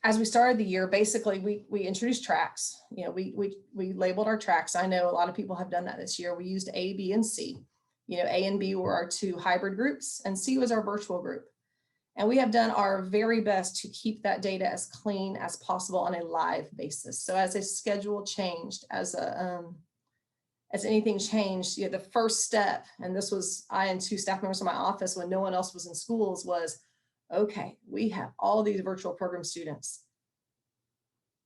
as we started the year, basically we introduced tracks. We labeled our tracks. I know a lot of people have done that this year. We used A, B, and C. A and B were our 2 hybrid groups, and C was our virtual group. And we have done our very best to keep that data as clean as possible on a live basis. So as a schedule changed, as anything changed, the first step, and this was I and 2 staff members in my office when no one else was in schools, was, okay, we have all these virtual program students.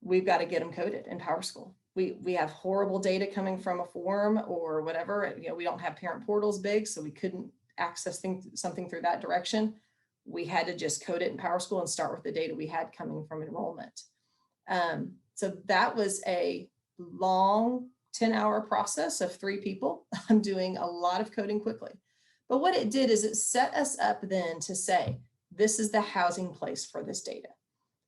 We've got to get them coded in PowerSchool. We have horrible data coming from a form or whatever. We don't have parent portals big, so we couldn't access something through that direction. We had to just code it in PowerSchool and start with the data we had coming from enrollment. So that was a long 10-hour process of 3 people. I'm doing a lot of coding quickly. But what it did is it set us up then to say, this is the housing place for this data.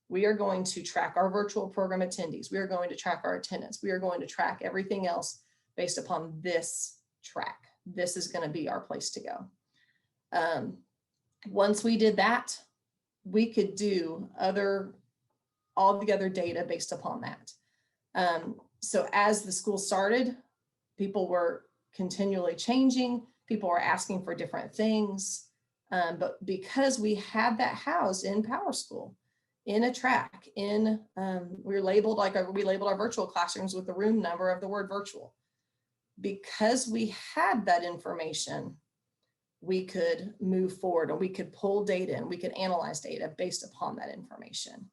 We are going to track our virtual program attendees. We are going to track our attendance. We are going to track everything else based upon this track. This is going to be our place to go. Once we did that, we could do all the other data based upon that. So as the school started, people were continually changing. People were asking for different things. But because we had that housed in PowerSchool, in a track, we labeled our virtual classrooms with the room number of the word virtual. Because we had that information, we could move forward, or we could pull data and we could analyze data based upon that information.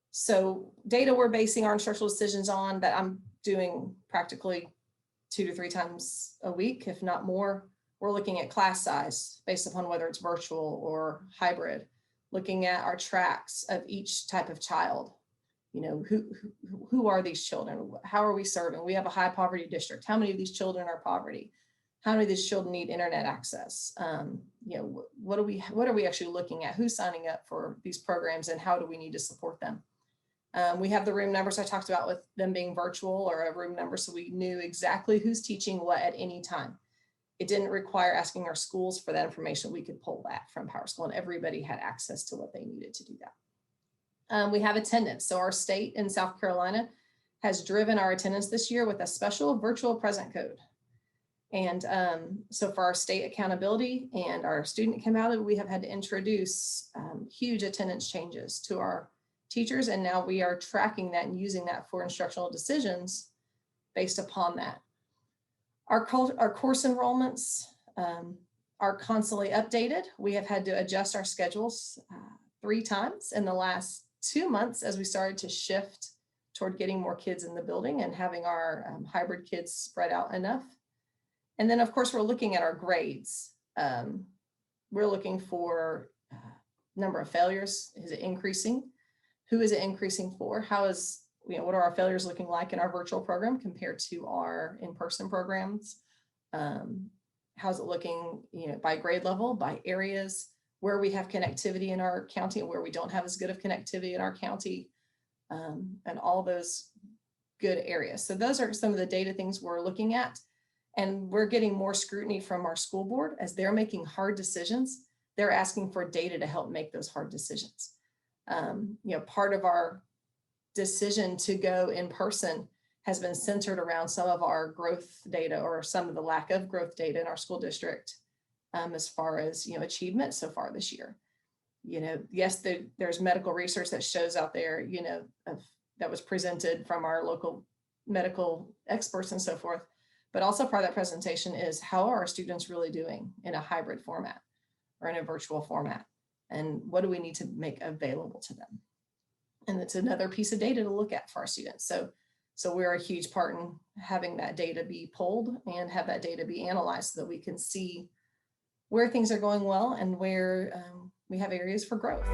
So data we're basing our instructional decisions on, that I'm doing practically 2 to 3 times a week, if not more. We're looking at class size based upon whether it's virtual or hybrid, looking at our tracks of each type of child. Who are these children? How are we serving? We have a high poverty district. How many of these children are poverty? How many of these children need internet access? What are we actually looking at? Who's signing up for these programs, and how do we need to support them? We have the room numbers I talked about, with them being virtual or a room number, so we knew exactly who's teaching what at any time. It didn't require asking our schools for that information. We could pull that from PowerSchool, and everybody had access to what they needed to do that. We have attendance. So our state in South Carolina has driven our attendance this year with a special virtual present code. And so for our state accountability and our student accountability, we have had to introduce huge attendance changes to our teachers. And now we are tracking that and using that for instructional decisions based upon that. Our course enrollments are constantly updated. We have had to adjust our schedules 3 times in the last 2 months as we started to shift toward getting more kids in the building and having our hybrid kids spread out enough. And then, of course, we're looking at our grades. We're looking for number of failures. Is it increasing? Who is it increasing for? What are our failures looking like in our virtual program compared to our in-person programs? How's it looking, by grade level, by areas, where we have connectivity in our county and where we don't have as good of connectivity in our county, and all those good areas. So those are some of the data things we're looking at. And we're getting more scrutiny from our school board as they're making hard decisions. They're asking for data to help make those hard decisions. Part of our decision to go in person has been centered around some of our growth data, or some of the lack of growth data in our school district, as far as achievement so far this year. Yes, there's medical research that shows out there, that was presented from our local medical experts and so forth. But also part of that presentation is, how are our students really doing in a hybrid format or in a virtual format? And what do we need to make available to them? And it's another piece of data to look at for our students. So we're a huge part in having that data be pulled and have that data be analyzed so that we can see where things are going well and where we have areas for growth.